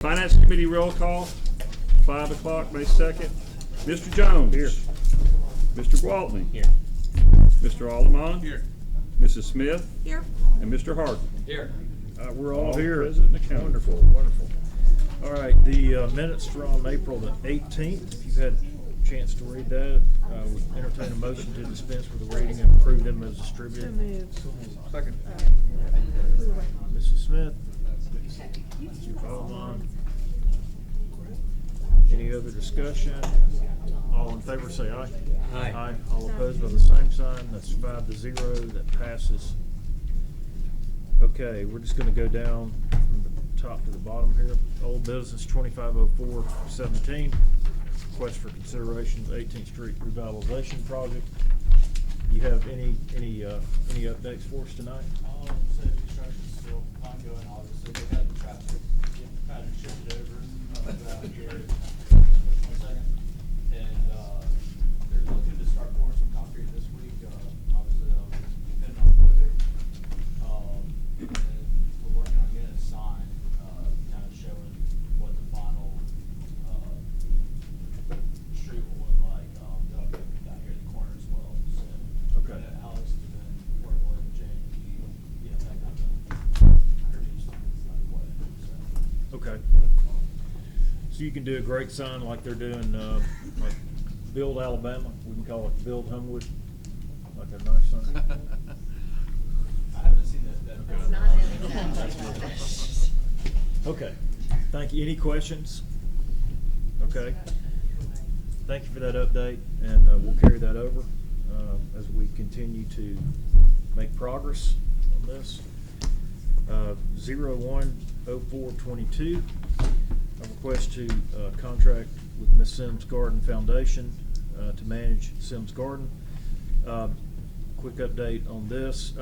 Finance Committee roll call, 5 o'clock, May 2nd. Mr. Jones. Here. Mr. Gwaltney. Here. Mr. Alderman. Here. Mrs. Smith. Here. And Mr. Harden. Here. We're all here. Present and accounted Wonderful, for. wonderful. All right, the minutes from April the 18th, if you've had a chance to read that, we entertain a motion to dispense with the reading and approve them as distributed. Second. Mrs. Smith. Mr. Alderman. Any other discussion? All in favor say aye. Aye. Aye. All opposed by the same sign. That's 5-0. That passes. Okay, we're just gonna go down from the top to the bottom here. Old business 2504-17. Request for consideration, 18th Street revitalization project. You have any updates for us tonight? So construction's still ongoing, obviously. They had the traffic pattern shifted over around here on the 22nd. And they're looking to start pouring some concrete this week. Obviously, that'll depend on the weather. And we're working on getting a sign, kind of showing what the final street will look like. That'll be down here at the corner as well. So, Okay. Alex has been working with James. That kind of produce what. So. Okay. So you can do a great sign like they're doing, like Build Alabama. We can call it Build Homewood, like a nice sign. I haven't seen that. It's not in that. Okay, thank you. Any questions? Okay. Thank you for that update, and we'll carry that over as we continue to make progress on this. 010422, a request to contract with Miss Sims Garden Foundation to manage Sims Garden. Quick update on this.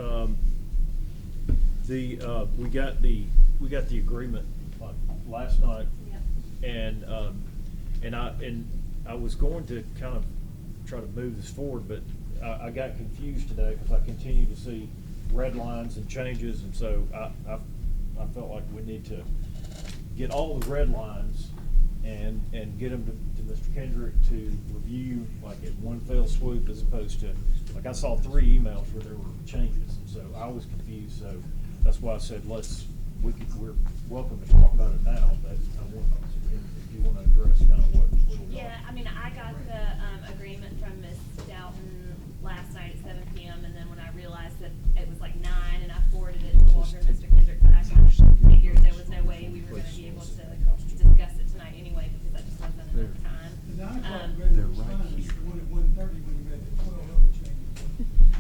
We got the agreement like last night, and I was going to kind of try to move this forward, but I got confused today because I continue to see red lines and changes, and so I felt like we need to get all the red lines and get them to Mr. Kendrick to review like at one fell swoop, as opposed to, like, I saw 3 emails where there were changes, and so I was confused. So that's why I said we're welcome to talk about it now, but if you want to address kind of what we Yeah, I mean, I got the agreement from Ms. Doughton last night at 7 p.m. and then when I realized that it was like 9 and I forwarded it to Walter and Mr. Kendrick, but I kind of figured there was no way we were going to be able to discuss it tonight anyway, because that just wasn't enough time. The 9 o'clock regular was fine, it's the one at 1:30 when you made the 12 other changes.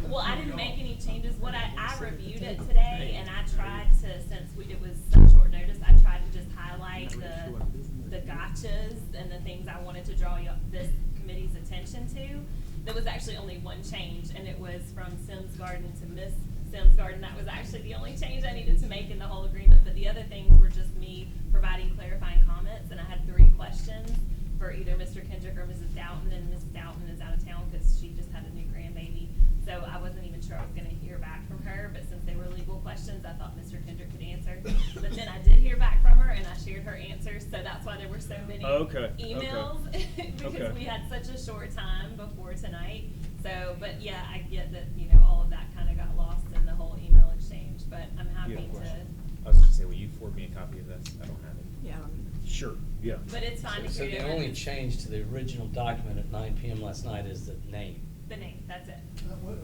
Well, I didn't make any changes. What I reviewed it today, and I tried to, since it was such short notice, I tried to just highlight the gotchas and the things I wanted to draw this committee's attention to. There was actually only one change, and it was from Sims Garden to Miss Sims Garden. That was actually the only change I needed to make in the whole agreement, but the other things were just me providing clarifying comments, and I had 3 questions for either Mr. Kendrick or Mrs. Doughton, and Mrs. Doughton is out of town because she just had a new grandbaby. So I wasn't even sure I was going to hear back from her, but since they were legal questions, I thought Mr. Kendrick could answer. But then I did hear back from her, and I shared her answers, so that's why there were so many emails, because we had such a short time before tonight. So, but yeah, I get that, all of that kind of got lost in the whole email exchange, but I'm happy to. I was going to say, will you forward me a copy of this? I don't have it. Yeah. Sure, yeah. But it's fine to So carry the over. only change to the original document at 9 p.m. last night is the name. The name, that's it. Wait,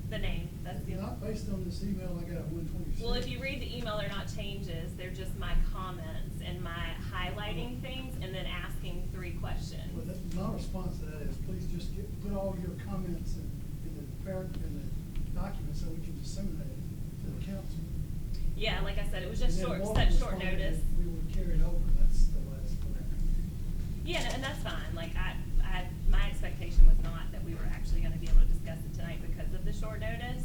The name, that's the only. not based on this email I got at 1:26. Well, if you read the email, they're not changes, they're just my comments and my highlighting things and then asking 3 questions. But my response to that is, please just put all your comments in the document so we can disseminate it to the council. Yeah, like I said, it was just And then short, Walter such short responded notice. that we would carry it over, that's the last one. Yeah, and that's fine, like, my expectation was not that we were actually gonna be able to discuss it tonight because of the short notice.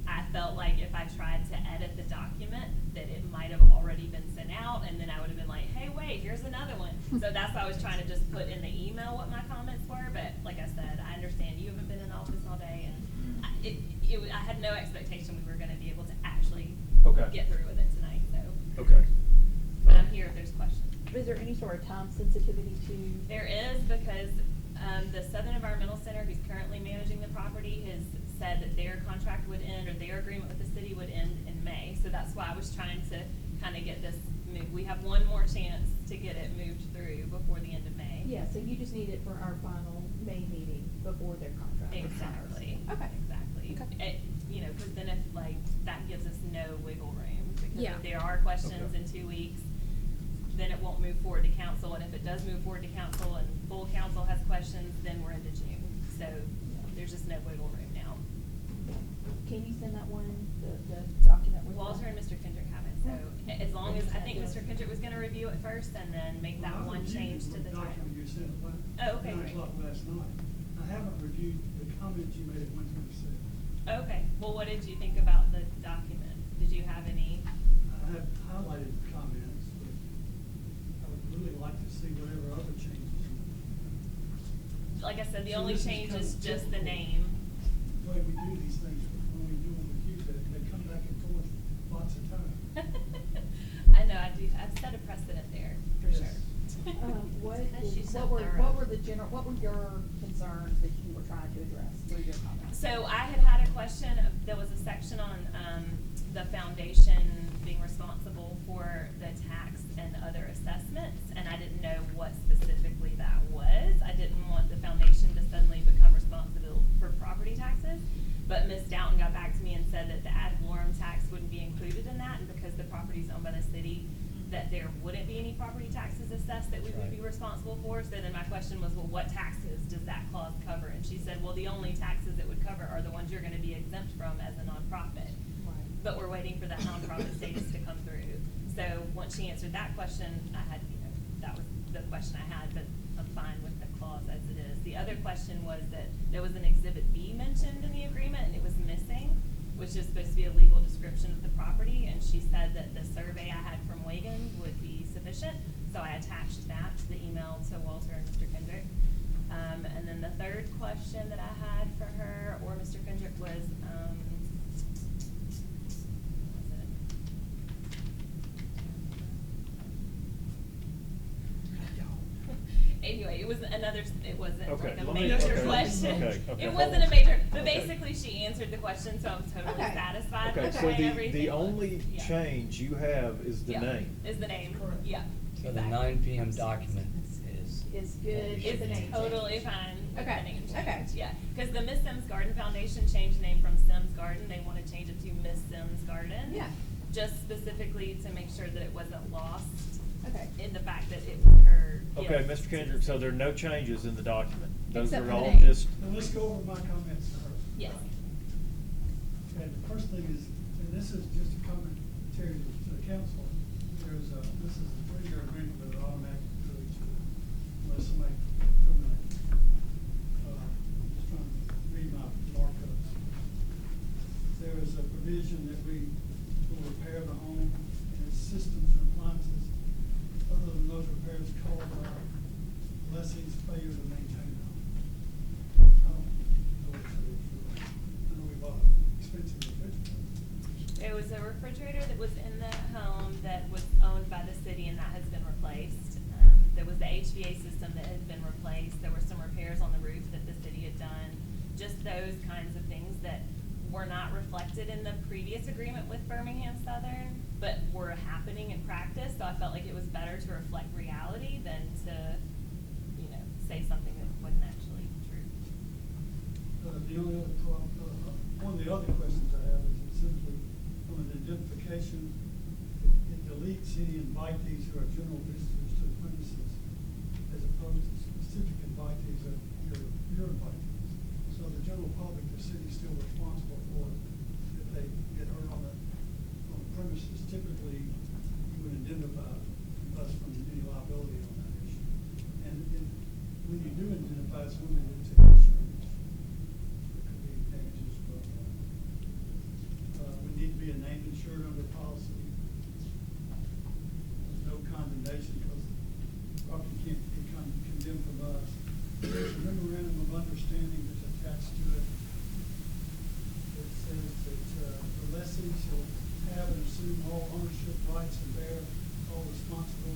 I felt like if I tried to edit the document, that it might have already been sent out, and then I would have been like, hey, wait, here's another one. So that's why I was trying to just put in the email what my comments were, but like I said, I understand you haven't been in office all day, and I had no expectation we were gonna be able to actually get through with it tonight, so. Okay. But I'm here if there's questions. Is there any sort of time sensitivity to? There is, because the Southern Environmental Center, who's currently managing the property, has said that their contract would end, or their agreement with the city would end in May. So that's why I was trying to kind of get this moved. We have one more chance to get it moved through before the end of May. Yeah, so you just need it for our final May meeting before their contract expires. Exactly. Okay. Exactly. Okay. You know, because then if, like, that gives us no wiggle room, because Yeah. if there are questions Okay. in 2 weeks, then it won't move forward to council, and if it does move forward to council and full council has questions, then we're into June. So there's just no wiggle room now. Can you send that one, the document with? Walter and Mr. Kendrick have it, so as long as, I think Mr. Kendrick was gonna review it first and then make that Well, I one reviewed change to the title. document you sent Oh, okay, 9 great. o'clock last night. I haven't reviewed the comments you made at 1:26. Okay, well, what did you think about the document? Did you have any? I have highlighted comments, but I would really like to see whatever other changes. Like I said, the So only this is change kind is of just the typical. name. The way we do these things, when we do them with you, they come back and forth lots of times. I know, I've set a precedent there, for Yes. sure. What were the general, what were your concerns that you were trying to address through your comments? So I had a question, there was a section on, the foundation being responsible for the tax and other assessments, and I didn't know what specifically that was. I didn't want the foundation to suddenly become responsible for property taxes, but Ms. Doughton got back to me and said that the ad valorem tax wouldn't be included in that, and because the property's owned by the city, that there wouldn't be any property taxes assessed that we would be responsible for. So then my question was, well, what taxes does that clause cover? And she said, well, the only taxes it would cover are the ones you're gonna be exempt from as a nonprofit. But we're waiting for that nonprofit status to come through. So once she answered that question, I had, that was the question I had, but I'm fine with the clause as it is. The other question was that there was an Exhibit B mentioned in the agreement, and it was missing, which is supposed to be a legal description of the property, and she said that the survey I had from Wagon would be sufficient, so I attached that to the email to Walter and Mr. Kendrick. And then the third question that I had for her, or Mr. Kendrick, was, anyway, it was another, it wasn't Okay, like a let me- major okay, question. okay, It hold wasn't on. a major, but Okay. basically she answered the question, so I'm totally Okay. satisfied Okay, with so the way the everything only looks. Yeah. change you have is the Yeah, name. Is the name, Correct. yeah. So the exactly. 9 PM document Is good. It's with the name It's totally change. fine with the Okay, name change, okay. yeah. Cause the Miss Sims Garden Foundation changed the name from Sims Garden, they wanna change it to Miss Sims Garden. Yeah. Just specifically to make sure that it wasn't lost Okay. in the fact that it was her Okay, gift Mr. to Kendrick, the so city. there are no changes in the document? Those Except are for the all name. just, Now, let's go over my comments to her. Yes. Okay, the first thing is, and this is just a commentary to the council, this is a 3-year agreement with an automatic to unless somebody terminates. Just trying to read my markups. There is a provision that we will repair the home and its systems and appliances, other than those repairs called by lessee's failure to maintain the home. I don't know what that is. I know we bought an expensive refrigerator. There was a refrigerator that was in the home that was owned by the city, and that has been replaced. There was the HVA system that had been replaced. There were some repairs on the roof that the city had done. Just those kinds of things that were not reflected in the previous agreement with Birmingham Southern, but were happening in practice. So I felt like it was better to reflect reality than to, say something that wasn't actually true. The only other one of the other questions I have is it simply, from an identification, it deletes any invitees who are general visitors to the premises, as opposed to specific invitees that your invitees. So the general public, the city's still responsible for it. If they get hurt on the premises, typically, you would identify us from any liability on that issue. And when you do identify, it's limited to insurance. There could be damages from, we need to be a named insured under policy. There's no condemnation because property can't be condemned from us. There's a memorandum of understanding that's attached to it. It says that, the lessee shall have and assume all ownership rights and bear all responsibility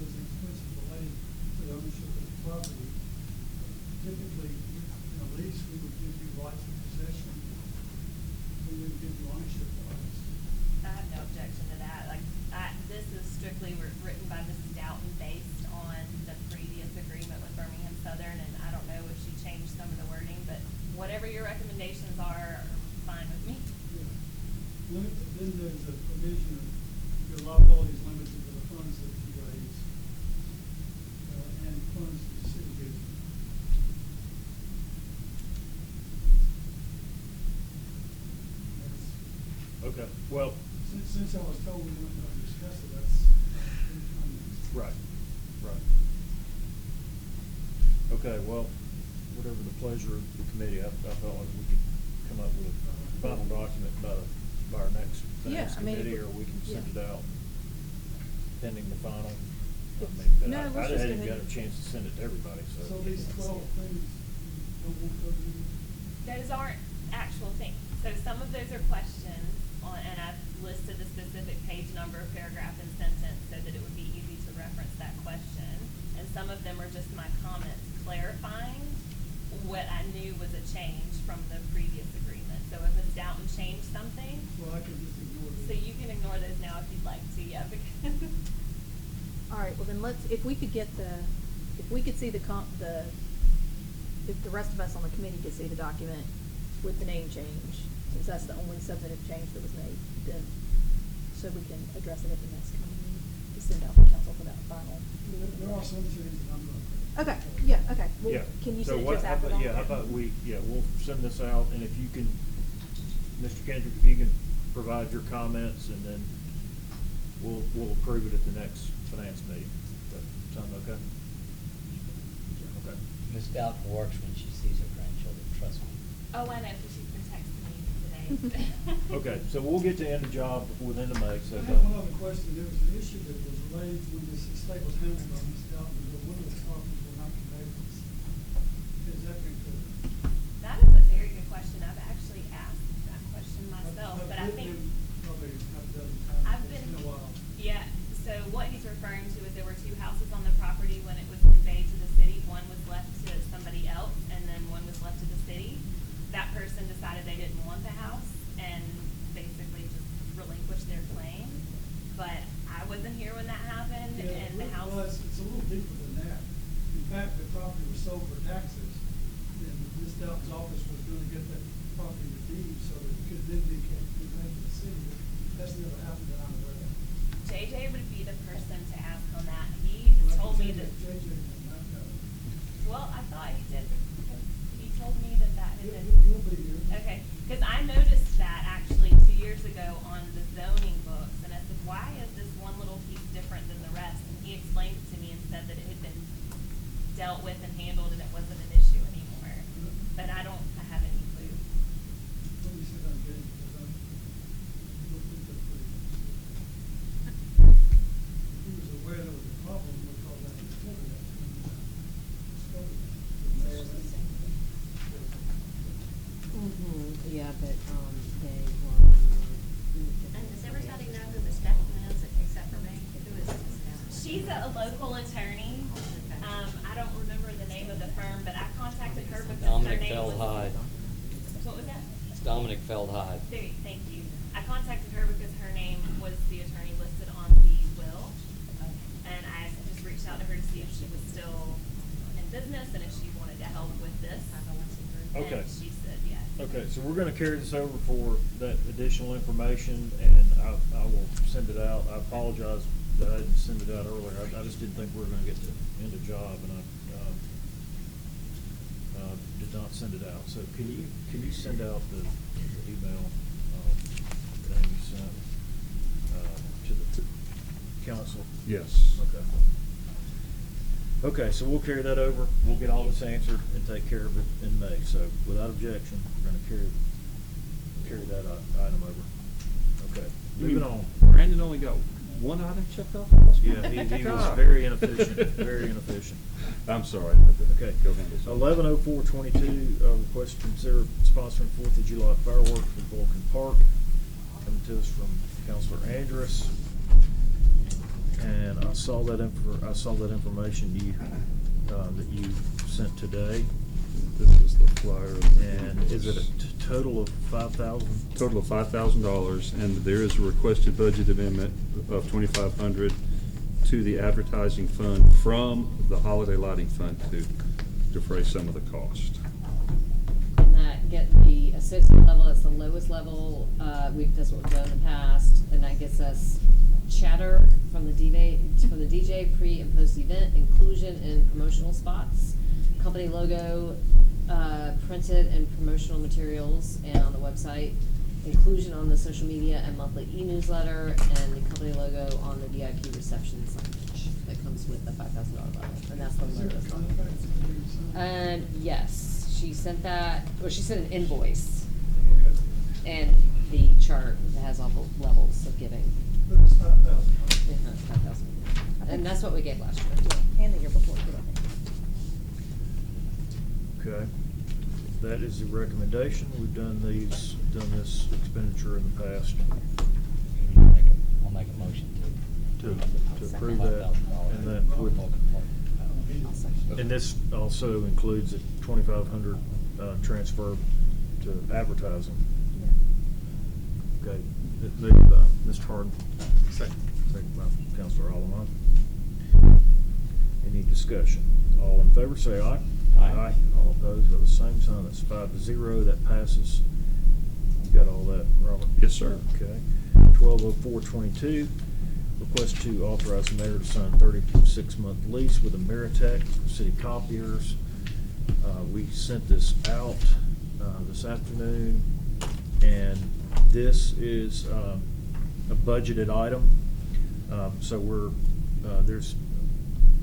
Okay, well, Since I was told we weren't gonna discuss it, that's, right, right. Okay, well, whatever the pleasure of the committee, I felt like we could come up with a final document by our next Yeah, finance I mean, committee, or we can send yeah. it out pending the final. I It's- mean, but no, I let's just hadn't go got ahead. a chance to send it to everybody, so. so these 12 things, you don't want to do. Those aren't actual things. So some of those are questions on, and I've listed the specific page number, paragraph, and sentence so that it would be easy to reference that question. And some of them are just my comments clarifying what I knew was a change from the previous agreement. So if Ms. Doughton changed something, So I can just ignore this. so you can ignore those now if you'd like to, yeah, because. All right, well then if we could get if we could see if the rest of us on the committee could see the document with the name change, since that's the only substantive change that was made, then, so we can address it at the next committee, to send out to council for that final. There are some changes I'm going to. Okay, yeah, okay. Well, Yeah. can you So send it what- just how after about- that? Yeah, how about we'll send this out, and if you can, Mr. Kendrick, if you can provide your comments, and then we'll approve it at the next finance meeting. That sound okay? Okay. Ms. Doughton works when she sees her grandchildren, trust me. Oh, I know, because she's been texting me today. Okay, so we'll get to end the job before the end of May, so. I have one other question. There was an issue that was raised when this estate was handled by Ms. Dalton, that one of the properties were not conveyed. Has that been covered? That is a very good question. I've actually asked that question myself, but I think. Probably half a dozen times. I've It's been, a while. yeah, so what he's referring to is there were two houses on the property when it was conveyed to the city. One was left to somebody else, and then one was left to the city. That person decided they didn't want the house and basically just relinquished their claim. But I wasn't here when that happened, Yeah, and the house. well, it's a little deeper than that. In fact, the property was sold for taxes, and Ms. Dalton's office was gonna get that property redeemed so that it could then be conveyed to the city, but that's never happened that I'm aware of. JJ would be the person to ask on that. He Well, I told can me tell that, you JJ did not know. well, I thought he did, because he told me that that had been. He'll be here. Okay, because I noticed that actually 2 years ago on the zoning books, and I said, why is this one little piece different than the rest? And he explained it to me and said that it had been dealt with and handled and it wasn't an issue anymore. But I have any clue. Let me sit down and get it, because I looked into it pretty much. He was aware there was a problem because I reported that to him. The mayor and- Yeah, but, they were. And does everybody know who the Stephen is except for me? Who is this now? She's a local attorney. I don't remember the name of the firm, but I contacted her because her Dominic name was. Feldhide. What was that? It's Dominic Feldhide. Thank you. I contacted her because her name was the attorney listed on the will. And I just reached out to her to see if she was still in business and if she wanted to help with this. Okay. And she said yes. Okay, so we're gonna carry this over for that additional information, and I will send it out. I apologize that I didn't send it out earlier. I just didn't think we were gonna get to end a job, and I did not send it out. So can you send out the email that you sent to the council? Yes. Okay. Okay, so we'll carry that over. We'll get all this answered and take care of it in May. So without objection, we're gonna carry that item over. Okay, moving on. Brandon only got one item checked off? Yeah, he was God. very inefficient, very inefficient. I'm sorry. Okay. Go handle something. 11:04:22, request to consider sponsoring 4th of July fireworks for Vulcan Park. Coming to us from Councilor Andrus. And I saw that information that you sent today. This is the flyer. And is it a total of $5,000? Total of $5,000, and there is a requested budget amendment of $2,500 to the advertising fund from the holiday lighting fund to defray some of the cost. And that get the associate level, that's the lowest level, that's what we've done in the past, and that gets us chatter from the DJ pre and post event, inclusion in promotional spots, company logo, printed and promotional materials and on the website, inclusion on the social media and monthly e-newsletter, and the company logo on the VIP reception signage that comes with the $5,000 level, and that's the Is there a lowest. contract that we sign? Yes, she sent that, or she sent an invoice Okay. and the chart that has all the levels of giving. But it's 5,000, right? Yeah, 5,000. And that's what we gave last year. And the year before, too, I think. Okay. That is the recommendation. We've done this expenditure in the past. I'll make a motion To to. approve that, and that would, I'll second. and this also includes a 2,500 transfer to advertising. Okay, it moved by Mr. Harden. Second by Counselor Allen. Any discussion? All in favor, say aye. Aye. All opposed, by the same sign, that's 5-0, that passes. You got all that, Robert? Yes, sir. Okay. 120422, request to authorize the mayor to sign 36-month lease with Ameritech City Copiers. We sent this out this afternoon, and this is a budgeted item. So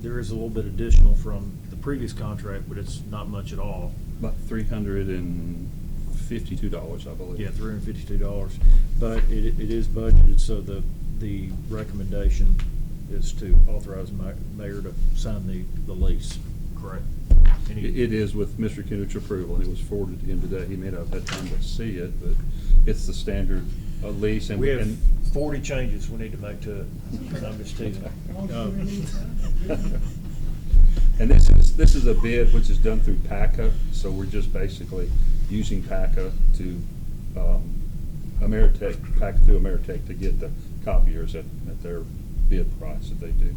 there is a little bit additional from the previous contract, but it's not much at all. About $352, I believe. Yeah, $352, but it is budgeted, so the recommendation is to authorize mayor to sign the lease, correct? It is with Mr. Kendrick's approval, and it was forwarded to him today. He may not have had time to see it, but it's the standard lease. And We have 40 changes we need to make to it. I'm just teasing. Oh, sure we need that. And this is a bid which is done through PACA, so we're just basically using PACA to, PACA through Ameritech to get the copiers at their bid price that they do.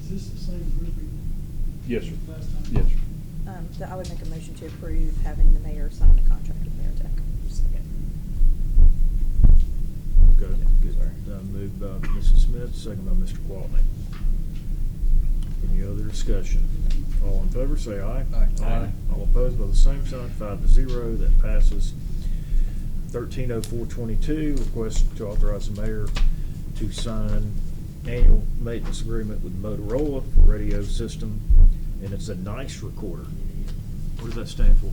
Is this the same group we? Yes, sir. Last time? Yes, sir. I would make a motion to approve having the mayor sign the contract with Ameritech. Second. Okay, good. Moved by Mrs. Smith, second by Mr. Gwaltney. Any other discussion? All in favor, say aye. Aye. All opposed, by the same sign, 5-0, that passes. 130422, request to authorize the mayor to sign annual maintenance agreement with Motorola for radio system, and it's a NICE recorder. What does that stand for?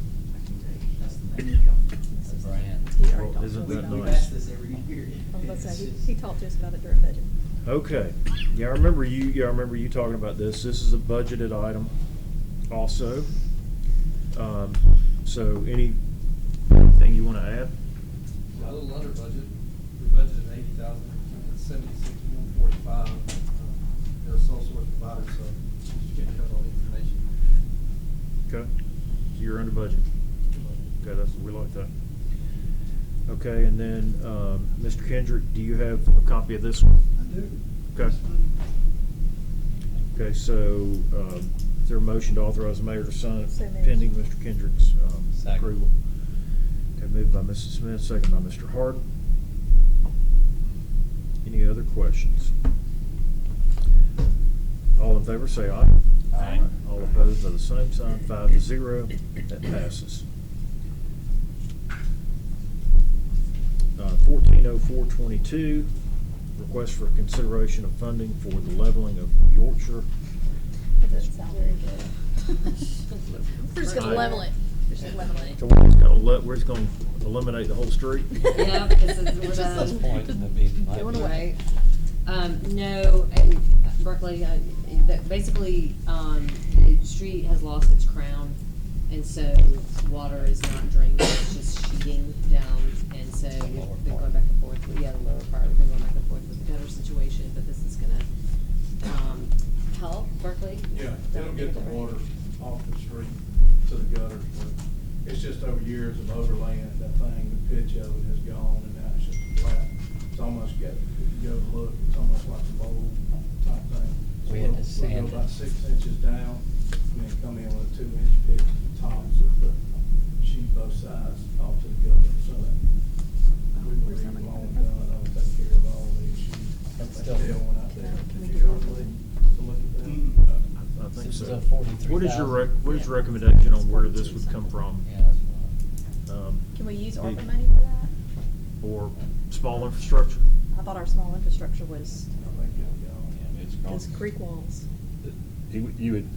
That's the name of the company. That's a brand. He already Well, talked isn't to us that about We've it. nice? asked this every year. I was about to say, It's just- he talked to us about it during budget. Okay, yeah, I remember you talking about this. This is a budgeted item also. So anything you wanna add? A little under budget. We budgeted 80,000, it's 76,145. They're a sole source provider, so you can't have all the information. Okay, so you're under budget. Okay, we like that. Okay, and then, Mr. Kendrick, do you have a copy of this one? I do. Okay. That's fine. Okay, so, is there a motion to authorize the mayor to sign it So moved. pending Mr. Kendrick's Second. approval? Okay, moved by Mrs. Smith, second by Mr. Harden. Any other questions? All in favor, say aye. Aye. All opposed by the same sign, 5-0, that passes. 140422, request for consideration of funding for the leveling of Yorkshire. That doesn't sound very good. We're just gonna level it. Just level it. So we're just gonna eliminate the whole street? Yeah, this is, we're Just At this done. point, that'd be my Going view. away. No, and Berkeley, basically, the street has lost its crown, and so water is not draining, it's just sheeting down, and so we've been going back and forth, the lower part, we've been going back and forth with the gutter situation, but this is gonna, help Berkeley. Yeah, it'll get the water off the street to the gutters, but it's just over years of overlaying that thing, the pitch of it has gone, and now it's just flat. It's almost got, if you go look, it's almost like a bowl type thing. So We had to we'll sand go about it. 6 inches down, and then come in with a 2-inch pitch at the tops of the sheet both sides off to the gutter, so that we Where's believe that we're all money done, coming from? I'll take care of all the issues. That's Like still- Dale went out there, Can we if do you're it? willing to look at that. I think It's so. still 43,000. What is your recommendation on where this would come from? Yeah, that's fine. Can we use the- ARPA money for that? or small infrastructure? I thought our small infrastructure was, I think it'll go. Yeah, it's gone. was creek walls. You would,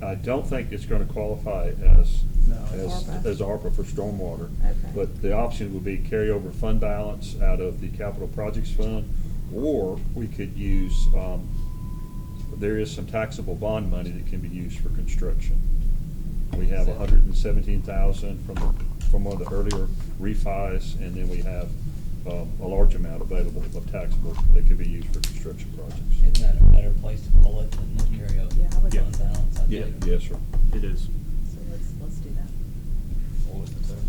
I don't think it's gonna qualify as, No. ARPA. as ARPA for stormwater. Okay. But the option would be carryover fund balance out of the capital projects fund, or we could use, there is some taxable bond money that can be used for construction. We have $117,000 from one of the earlier refis, and then we have, a large amount available of taxable that can be used for construction projects. Isn't that a better place to pull it than the carryover Yeah, I would- fund balance? I Yeah, think? yes, sir. It is. So let's do that. What was the total?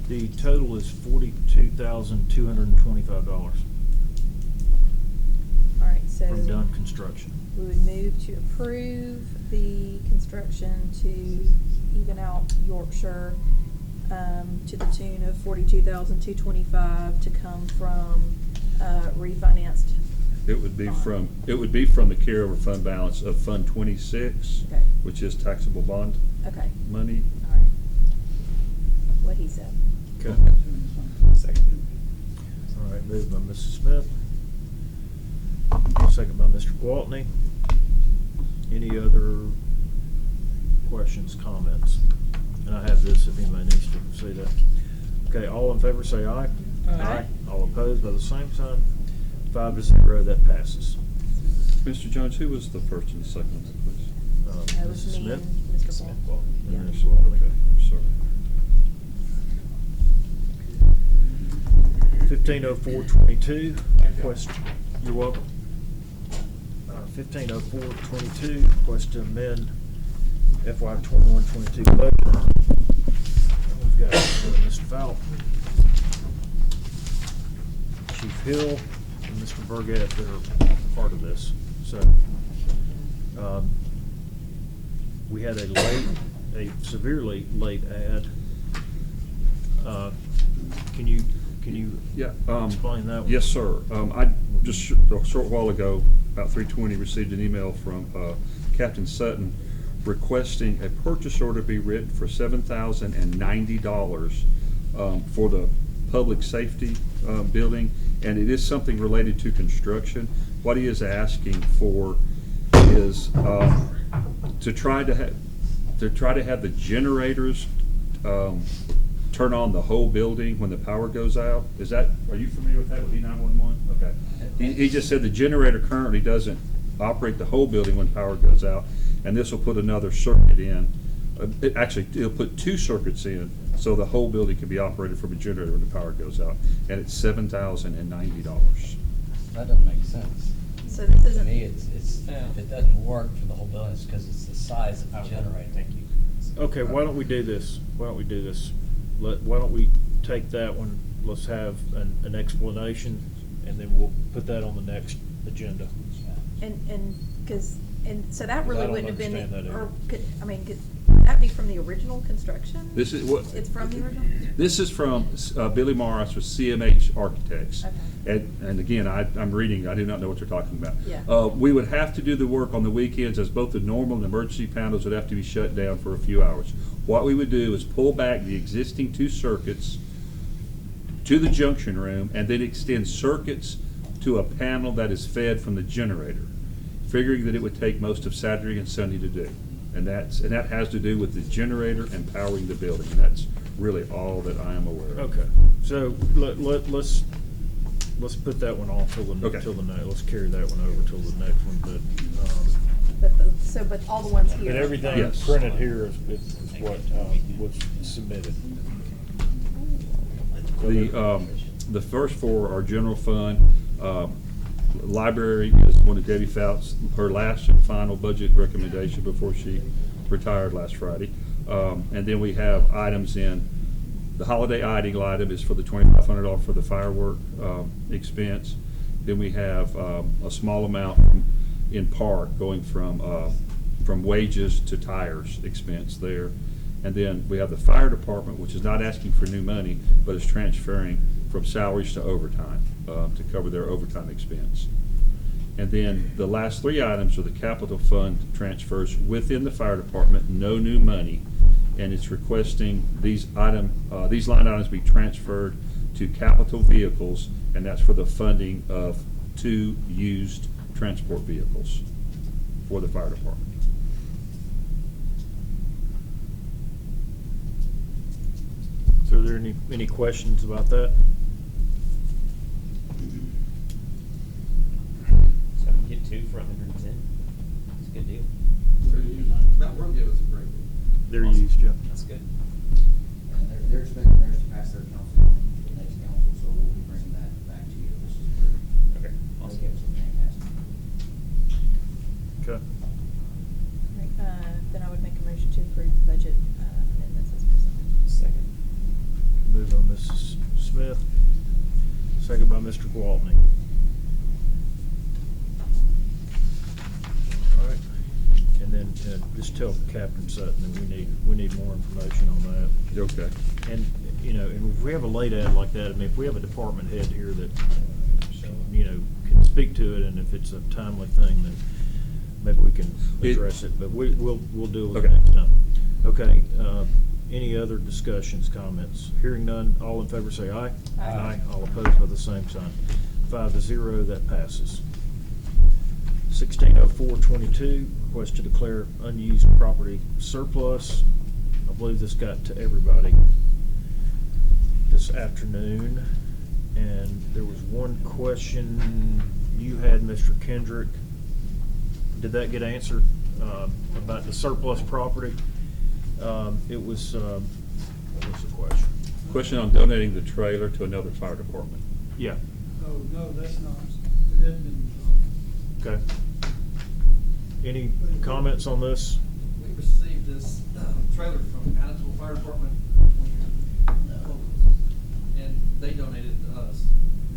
The total is $42,225 All right, so. from done construction. We would move to approve the construction to even out Yorkshire, to the tune of $42,225 to come from, refinanced. It would be bond. from the carryover fund balance of Fund 26, Okay. which is taxable bond Okay, money. all right. What he said. Okay. Second. All right, moved by Mrs. Smith. Second by Mr. Gwaltney. Any other questions, comments? And I have this if anybody needs to see that. Okay, all in favor say aye. Aye. All opposed by the same sign. 5-0, that passes. Mr. Jones, who was the first and the second on that, please? That was Mrs. me Smith? and Mr. Smith, Ball. and Yeah. Mr. Gwaltney. Okay, I'm sorry. 150422, question, you're welcome. 150422, request to amend FY 21-22 budget. We've got Mr. Fowl, Chief Hill, and Mr. Burgett that are part of this. So, we had a severely late ad. Can you Yeah. explain that one? Yes, sir. I just a short while ago, about 3:20, received an email from Captain Sutton requesting a purchase order be written for $7,090 for the public safety building, and it is something related to construction. What he is asking for is to try to have the generators turn on the whole building when the power goes out. Are you familiar with that with E911? Okay. He just said the generator currently doesn't operate the whole building when power goes out, and this will put another circuit in. It'll put 2 circuits in, so the whole building can be operated from a generator when the power goes out, and it's $7,090. That doesn't make sense. So this To isn't. me, it's, if it doesn't work for the whole building, it's because it's the size of the generator. Thank you. Okay, why don't we do this? Why don't we take that one, let's have an explanation, and then we'll put that on the next agenda. So that really I don't wouldn't have been, understand that or either. could that be from the original construction? This is what. It's from the original? This is from Billy Morris with CMH Architects. Okay. And again, I'm reading, I do not know what you're talking about. Yeah. We would have to do the work on the weekends, as both the normal and emergency panels would have to be shut down for a few hours. What we would do is pull back the existing 2 circuits to the junction room and then extend circuits to a panel that is fed from the generator, figuring that it would take most of Saturday and Sunday to do. And that has to do with the generator and powering the building. And that's really all that I am aware of. Okay, so let's put that one off till the, Okay. let's carry that one over till the next one, But all the ones here. but everything Yes. printed here is what, was submitted. The first 4 are general fund. Library is one of Debbie Fout's, her last and final budget recommendation before she retired last Friday. And then we have items in, the holiday idling item is for the $2,500 for the firework expense. Then we have a small amount in park going from wages to tires expense there. And then we have the fire department, which is not asking for new money, but is transferring from salaries to overtime to cover their overtime expense. And then the last 3 items are the capital fund transfers within the fire department, no new money, and it's requesting these line items be transferred to capital vehicles, and that's for the funding of 2 used transport vehicles for the fire department. So are there any questions about that? So I can get 2 for 110. It's a good deal. Mount World gave us a great deal. They're used, yeah. That's good. And they're expecting theirs to pass their council, the next council, so we'll be bringing that back to you. This is pretty. Okay, They awesome. gave us a fantastic. Okay. Right, then I would make a motion to approve the budget amendments as presented. Second. Moved by Mrs. Smith, second by Mr. Gwaltney. All right, and then just tell Captain Sutton that we need more information on that. Okay. And, you know, and if we have a late ad like that, I mean, if we have a department head here that, you know, can speak to it, and if it's a timely thing, then maybe we can address it, but we'll deal with it Okay. next time. Okay, any other discussions, comments? Hearing none, all in favor say aye. Aye. All opposed by the same sign. 5-0, that passes. 160422, request to declare unused property surplus. I believe this got to everybody this afternoon. And there was one question you had, Mr. Kendrick. Did that get answered, about the surplus property? It was, what was the question? Question on donating the trailer to another fire department. Yeah, Oh, no, that's not, it hasn't been, okay. Any comments on this? We received this trailer from Annettsville Fire Department 20 years ago, and they donated it to us.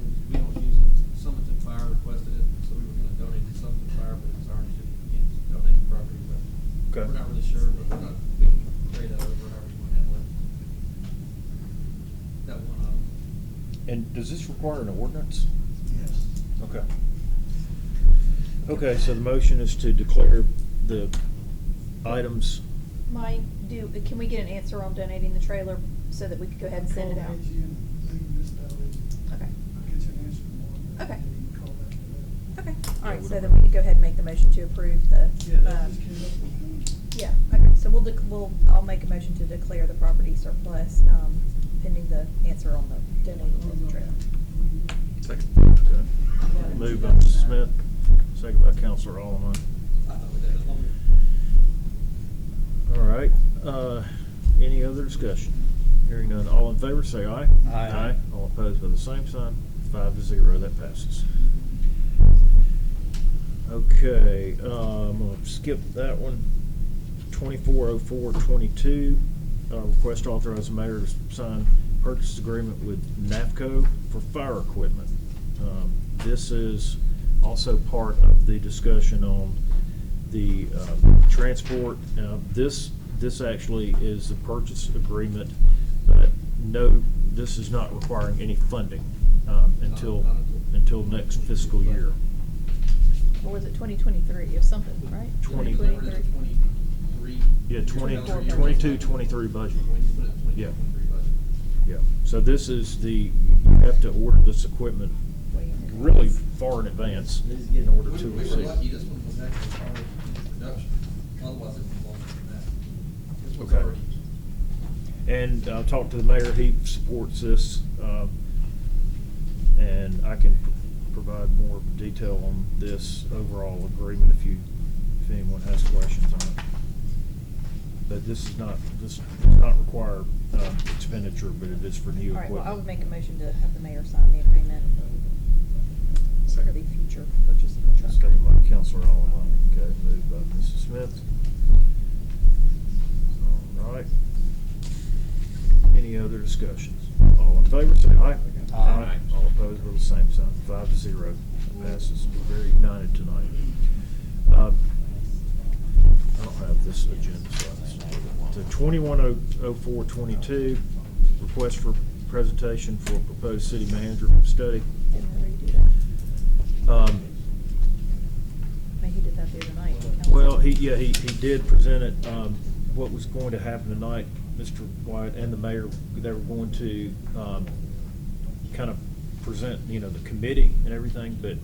And we don't use it. Summerton Fire requested it, so we were going to donate to Summerton Fire, but it's our understanding we can't donate property. But Okay. we're not really sure, but we can trade that over however you want to handle it. That one of them. And does this require an ordinance? yes. Okay. Okay, so the motion is to declare the items. Mike, can we get an answer on donating the trailer so that we could go ahead and send it out? Call AG and leave municipality. Okay. I'll get you an answer tomorrow. Okay. You can call back to that. Okay, all Yeah, right, we so don't- then we could go ahead and make the motion to approve the, Yeah, that just came up with one. yeah, okay, so I'll make a motion to declare the property surplus, pending the answer on the donating of the trailer. Second. Okay. Moved by Mrs. Smith, second by Counselor Alleman. I thought we did it longer. All right, any other discussion? Hearing none, all in favor say aye. Aye. All opposed by the same sign. 5-0, that passes. Okay, I'm gonna skip that one. 240422, request to authorize the mayor to sign purchase agreement with NAFCO for fire equipment. This is also part of the discussion on the transport. This actually is the purchase agreement, but no, this is not requiring any funding until next fiscal year. Or was it 2023 or something, right? 2023. 23. Yeah, 22-23 budget. Yeah. 23 budget. Yeah, so this is you have to order this equipment really far in advance in order to We were receive. lucky, this one was actually already in production, otherwise it would longer than that. This one's Okay. already. And I talked to the mayor, he supports this, and I can provide more detail on this overall agreement if anyone has questions on it. But this does not require expenditure, but it is for new All right, equipment. well, I would make a motion to have the mayor sign the agreement for the future purchase of the truck. Second by Counselor Alleman. Okay, moved by Mrs. Smith. All right. Any other discussions? All in favor, say aye. Aye. All opposed with the same sign. 5-0. Passes. We're very united tonight. I don't have this agenda, so the 210422, request for presentation for proposed city manager study. Didn't we already do that? I mean, he did that the other night. Well, he did present it. What was going to happen tonight, Mr. White and the mayor, they were going to kind of present, you know, the committee and everything, but,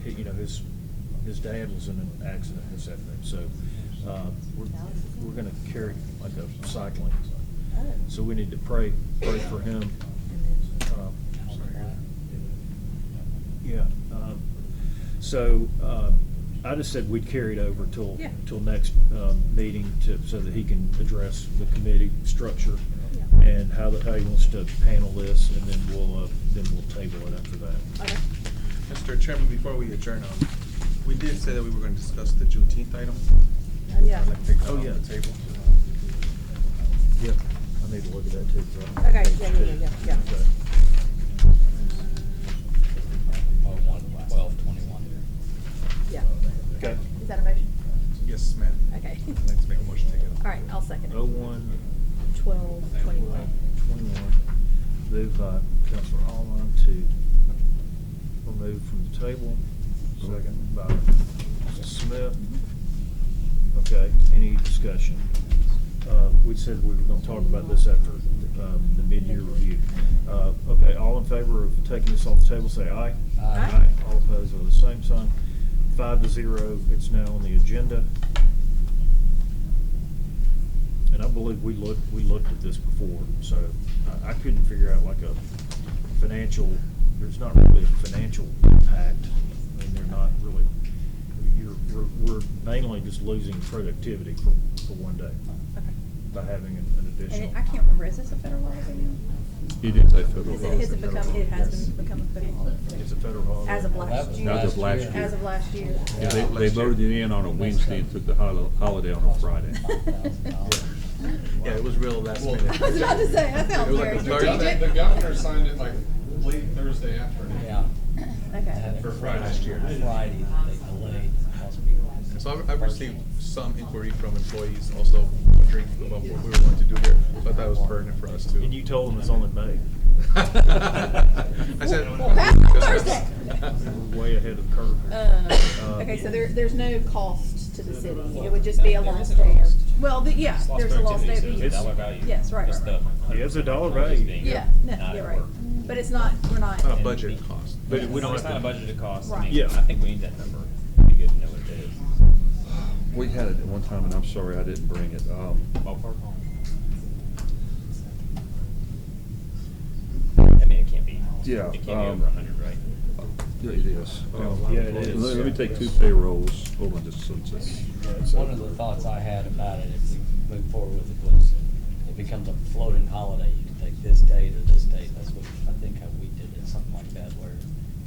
you know, his dad was in an accident this afternoon, so, we're gonna carry like a cycling. So we need to pray for him. Yeah, so, I just said we'd carry it over till next, meeting so that he can address the committee structure and how he wants to handle this, and then we'll table it after that. Okay. Mr. Chairman, before we adjourn, we did say that we were going to discuss the Juneteenth item. Yeah. I'd like to take that Oh, off yeah. the table. Yep, I need to look at that too. Okay, yeah. Okay. 01/12/21. Yeah. Okay. Is that a motion? Yes, ma'am. Okay. I'd like to make a motion to take it off. All right, I'll second it. 01/12/21. 12/21. Moved by Councilor Allen to remove from the table. Second by Mrs. Smith. Okay, any discussion? We said we were gonna talk about this after, the mid-year review. Okay, all in favor of taking this off the table, say aye. Aye. All opposed are the same sign. 5-0, it's now on the agenda. And I believe we looked at this before, so I couldn't figure out like a financial, there's not really a financial impact. I mean, they're not really, we're mainly just losing productivity for one day Okay. by having an additional. And I can't remember, is this a federal holiday now? He did say federal Has holiday. it become, it has become a federal holiday? It's a federal holiday. As of Well, that last was year? As of last year. As of last year. Yeah, they voted it in on a Wednesday and took the holiday on a Friday. Yeah, it was real last minute. I was about to say, that sounds It was very like a strategic. The governor signed it like late Thursday afternoon. Yeah. Okay. For Friday last year. Friday, they delayed hospital. So I've received some inquiry from employees also wondering about what we were going to do here. So I thought it was pertinent for us to. And you told them it's only May. I said. Thursday. We're way ahead of the curve. Okay, so there's no cost to the city, it would just be a lost day. Well, yeah, Lost there's a lost day. productivity, so it's dollar value. Yes, right, Just right, right. the Yeah, it's a dollar value. being Yeah, no, not you're at right. work. But it's not, we're not. Not a budget cost. But we don't It's have not a to. budgeted cost. I Right. mean, Yeah. I think we need that number. It'd be good to know what it is. We had it at one time, and I'm sorry I didn't bring it. Ballpark. I mean, it can't be. Yeah, It can't be over 100, right? Yeah, it is. Yeah, it is. Let me take 2 payrolls. Hold on just a second. One of the thoughts I had about it, if we move forward with it, was it becomes a floating holiday. You can take this date or this date. That's what I think how we did it, something like that, where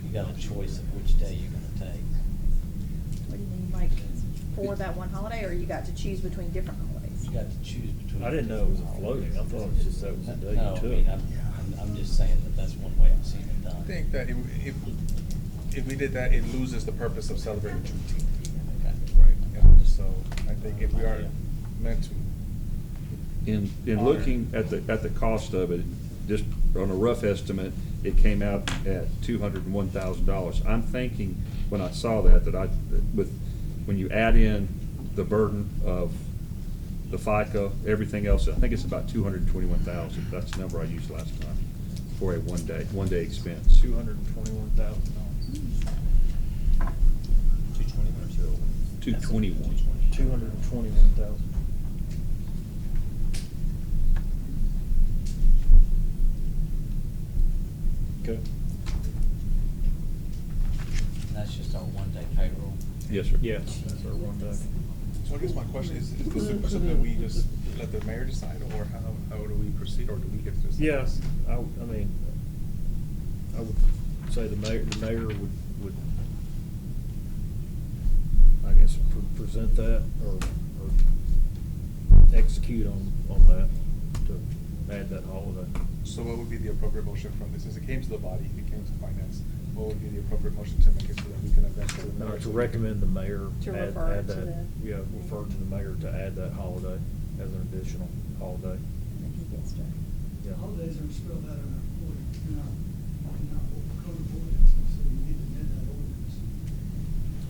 you got a choice of which day you're gonna take. What do you mean, like, for that one holiday, or you got to choose between different holidays? You got to choose between. I didn't know it was a floating. I thought it was just that was the day No, you I took. mean, I'm just saying that that's one way I've seen it done. I think that if we did that, it loses the purpose of celebrating Juneteenth. Okay. Right. And so I think if we are meant to. In looking at the cost of it, just on a rough estimate, it came out at $201,000. I'm thinking, when I saw that when you add in the burden of the FICA, everything else, I think it's about $221,000. That's the number I used last time for a one day expense. $221,000. 221 or 221. 221,000. Okay. That's just our one-day payroll. Yes, sir. Yes, that's our one day. So I guess my question is this something that we just let the mayor decide, or how do we proceed, or do we get to decide? Yes, I mean, I would say the mayor would, I guess, present that or execute on that to add that holiday. So what would be the appropriate motion from this? Since it came to the body, it came to finance, what would be the appropriate motion to make it so that we can eventually? To recommend the mayor To add refer that, to the- yeah, refer to the mayor to add that holiday as an additional holiday. And he gets to. Yeah. Holidays are spelled out in our code of ordinances, so you need to amend that ordinance.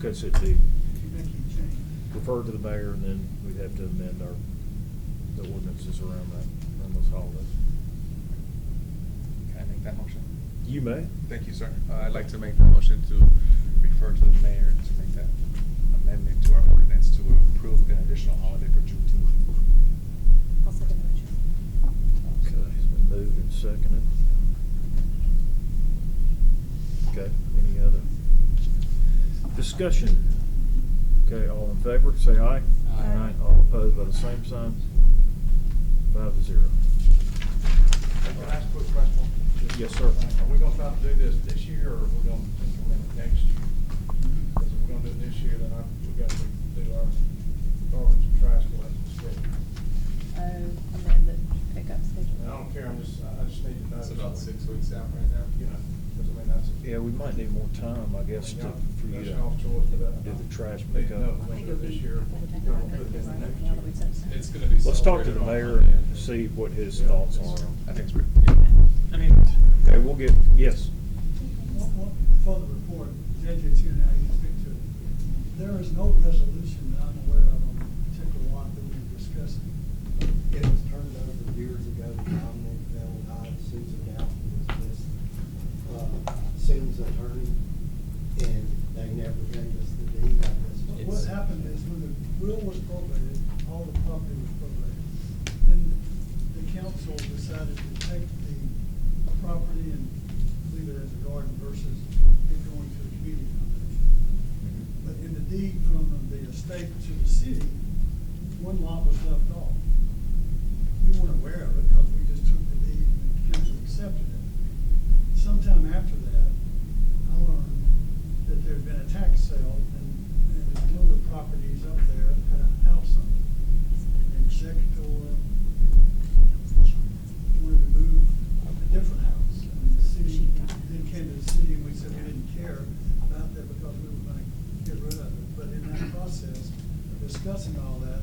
Okay, so it'd be If you make any change. refer to the mayor, and then we'd have to amend the ordinances around those holidays. Can I make that motion? You may. Thank you, sir. I'd like to make the motion to refer to the mayor to make that amendment to our ordinance to approve an additional holiday for Juneteenth. I'll second the motion. Okay, it's been moved and seconded. Okay, any other discussion? Okay, all in favor, say aye. Aye. All opposed by the same sign. 5-0. Can I ask a quick question? Yes, sir. Are we gonna try to do this year, or are we gonna implement it next year? Because if we're gonna do it this year, then we gotta do our garbage and trash collection schedule. Amend the pickup schedule. And I don't care, I just need to know. It's about 6 weeks out right now. You know, because I mean, that's. Yeah, we might need more time, I guess, for you That's to y'all's choice for that. do the trash Need to know pickup. if we're gonna do it this year. We're gonna put it in the next year. It's gonna be. Let's talk to the celebrated mayor on and see what his thoughts are. I think it's pretty, yeah. I mean, okay, we'll get, yes. For the report, JJ's here now, you can speak to it. There is no resolution that I'm aware of on a particular lot that we're discussing. It was turned over years ago to Dominic Bell and I, Susan Downton was this, Susan's attorney, and they never gave us the deed, I guess. What happened is when the will was probated, all the property was probated. Then the council decided to take the property and leave it as a garden versus it going to the community foundation. But in the deed from the estate to the city, one lot was left off. We weren't aware of it because we just took the deed and the council accepted it. Sometime after that, I learned that there'd been a tax sale and one of the properties up there had a house on it. The executor wanted to move a different house. And the city, then came to the city and we said we didn't care about that because we were gonna get rid of it. But in that process of discussing all that,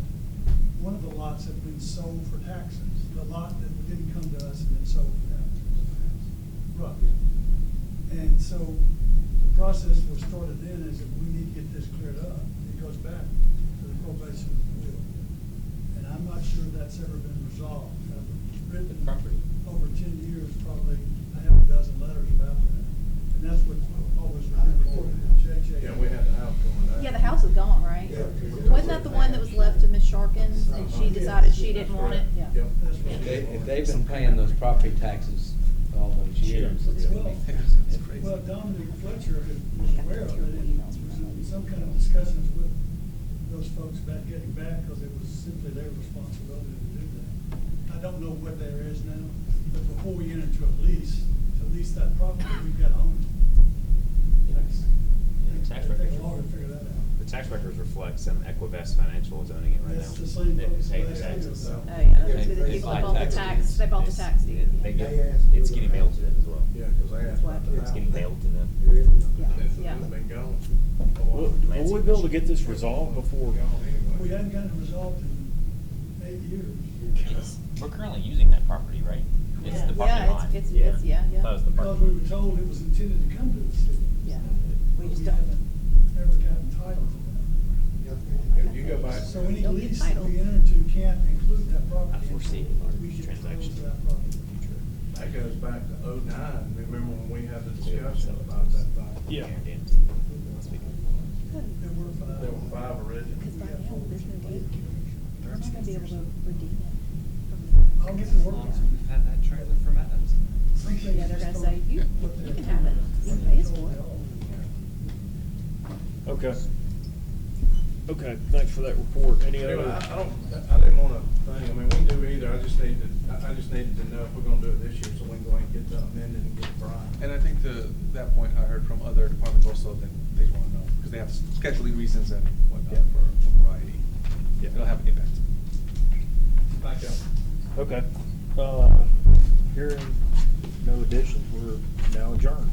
one of the lots had been sold for taxes. The lot that didn't come to us had been sold for taxes. Right. And so the process was started then is that we need to get this cleared up. It goes back to the probation of the will. And I'm not sure that's ever been resolved. I've written over 10 years, probably a half a dozen letters about that. And that's what always reported to JJ. Yeah, we had the house going down. Yeah, the house is gone, right? Yeah. Wasn't that the one that was left to Miss Sharkins and she decided she didn't want it? Yeah. Yep. That's what If they've been paying those property taxes for all those years. Well, Dominic Fletcher was aware of it and was in some kind of discussions with those folks about getting back because it was simply their responsibility to do that. I don't know what there is now, but before we enter into a lease, to lease that property, we've got to own it. The tax It'll take records, longer to figure that out. the tax records reflect some Equivest Financial is owning it right now. That's the same They folks pay the last year. taxes. Oh, yeah, They- the they people buy that bought the tax tax, deeds. they bought the It's- tax deed. They Yeah. get, it's getting mailed to them as well. Yeah, because they asked about the house. It's getting mailed to them. There is no- Yeah. It's Yeah. been gone. Will we be able to get this resolved before? Gone anyway. We hadn't gotten it resolved in 8 years. We're currently using that property, right? It's the parking Yeah, lot. it's, yeah, That was yeah. the Because parking we lot. were told it was intended to come to the city. Yeah. We But just we don't. haven't ever gotten title to Yeah, you go back. that. So any Don't get lease that title. we enter into can't include that property. I foresee until large we get transactions title to that property. in the future. That goes back to '09. Remember when we had the discussion about that thing? Yeah. Guarantee. There were 5. There were 5 originally. Because by now, there's no deed. They're not gonna be able to redeem it. I'll get to work on it. We've had that trailer from Adams. Some things Yeah, they're just gonna don't- say, you what they're can have it. You can pay us for it. Okay. Okay, thanks for that report. Any Anyway, other? I didn't want to think, I mean, we can do either, I just needed to know if we're gonna do it this year, so we can go ahead and get that amended and get it Brian. And I think to that point, I heard from other departments also that they want to know, because they have scheduling reasons and whatnot for a variety. Yeah. It'll have an impact. Thank you. Okay. Hearing no additions, we're now adjourned.